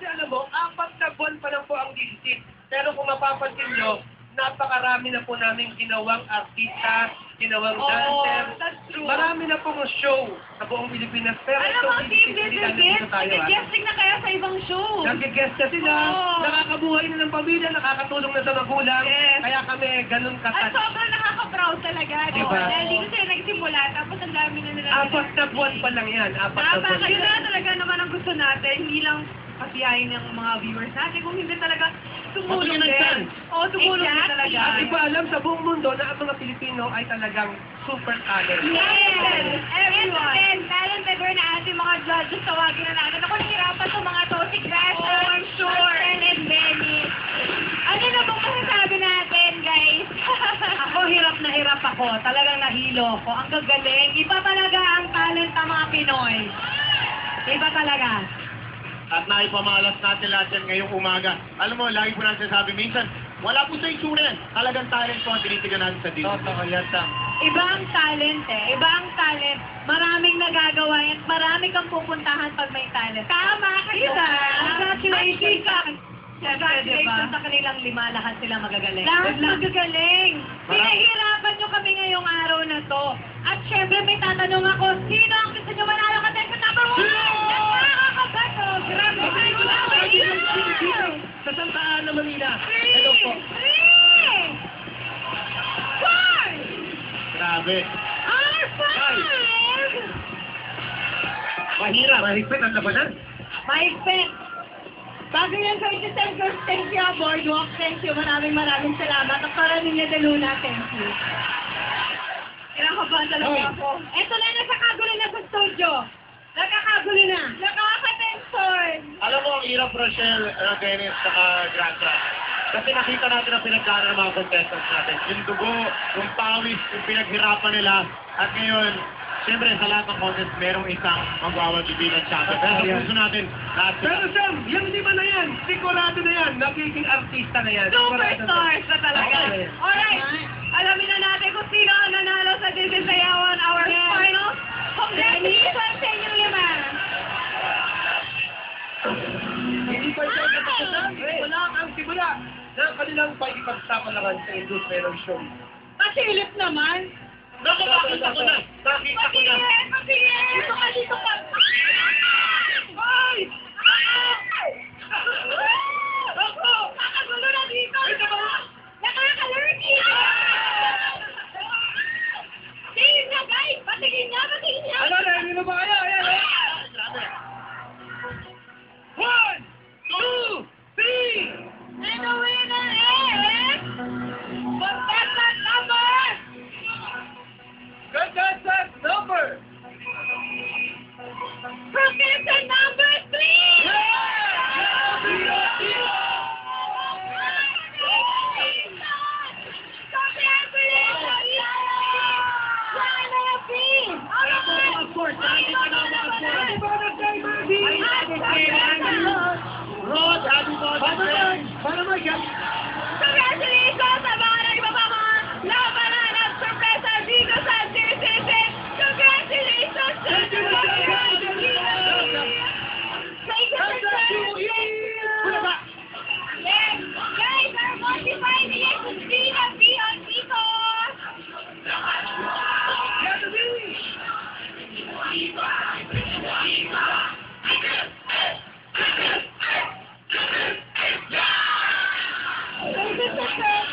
Kasi alam mo, 4 na buwan pa lang po ang district. Pero kung mapapansin nyo, napakarami na po namin ginawang artista, ginawang dancer. That's true. Marami na pong show sa buong Pilipinas. Pero Alam mo, Team hindi Business lang dito tayo. nag-guesting na kaya sa ibang show. Nag-guest na sila, Oo. nakakabuhay na ng pamilya, nakakatulong na sa magulang. Yes. Kaya kami ganun At katat. sobrang nakaka-proud talaga. Diba? Dahil hindi ko sila nagsimula, tapos ang dami na nila. 4 na buwan pa lang yan. 4 na Tama, buwan. kayo na talaga naman ang gusto natin. Hindi lang pasiyahin ng mga viewers natin. Kung hindi talaga tumulong Patingin ng din. Oo, tumulong din talaga. At iba alam sa buong mundo na ang mga Pilipino ay talagang super talent. Yes! Everyone! And talented were na ating mga judges, tawagin na natin. Ako nahirapan sa mga to, si Grasha, Oh, I'm sure. and Benny. Ano na bang masasabi natin, guys? Ako, hirap na hirap ako. Talagang nahilo ko. Ang gagaling. Iba talaga ang talent ng mga Pinoy. Iba talaga. At naipamalas natin lahat yan ngayong umaga. Alam mo, lagi po natin sabi, minsan, wala po sa itsura yan. Talagang talent po ang tinitigan natin sa dito. Totoo yan, Sam. Iba ang talent eh. Iba ang talent. Maraming nagagawa yan. Marami kang pupuntahan pag may talent. Tama kayo. Diba? Congratulations sa Congratulations Congratulations sa kanilang 5. Lahat sila magagaling. Lahat Good luck. magagaling. Pinahirapan nyo kami ngayong araw na to. At syempre may tatanong ako, sino ang gusto nyo manalo ka tayo sa number 1? Nakakabato! Grabe kayo! Sa Santa Ana, Manila. 3! Hello po. 4! Grabe. R5! Mahirap. Mahigpit ang labanan. Mahigpit! Bago yan sa December, thank you, Boardwalk. Thank you. Maraming salamat. At para ninyo Deluna, thank you. Kinakabahan talaga ako. Eto na, nakakagulo na sa studio. Nakakagulo na. Nakaka-tension. Alam mo, ang hirap, Rochelle, Dennis, saka Gracia. Kasi nakita natin ang pinagkara ng mga contestants natin. Yung dugo, yung pawis, yung pinaghirapan nila. At ngayon, siyempre sa lahat ng contest, merong isang magwawagi bilang champion. Pero sa puso natin, lahat sila. Pero Sam, yung 5 na yan, sigurado na yan, nagiging artista na yan. Superstars na talaga. Okay. Alright. Alamin na natin kung sino ang nanalo sa This is Sayawan, our final. Congratulations sa inyong 5. Hindi pa siya nagpapasabi. Wala ang simula ng kanilang pagkipagsapalaran sa industriya ng show. Masilip naman. Naku, nakita ko na! Nakita ko na! Dito ka, dito ka. Ay! Ako! Kakagulo na dito! Nakaka-lurky! Tingin niya, guys! Patingin niya! Ano, ready na ba kayo? Ayan, eh. Grabe. 1, 2, 3! And the winner is... Contestant number... Contestant number! Contestant number 3! Rod, happy birthday! Para mo yan. Congratulations sa mga nagpapakang labanan at sorpresa dito sa CCC! Congratulations! Thank you for Yes! Guys, our motivated is to be happy on Ticos! Thank you, sir.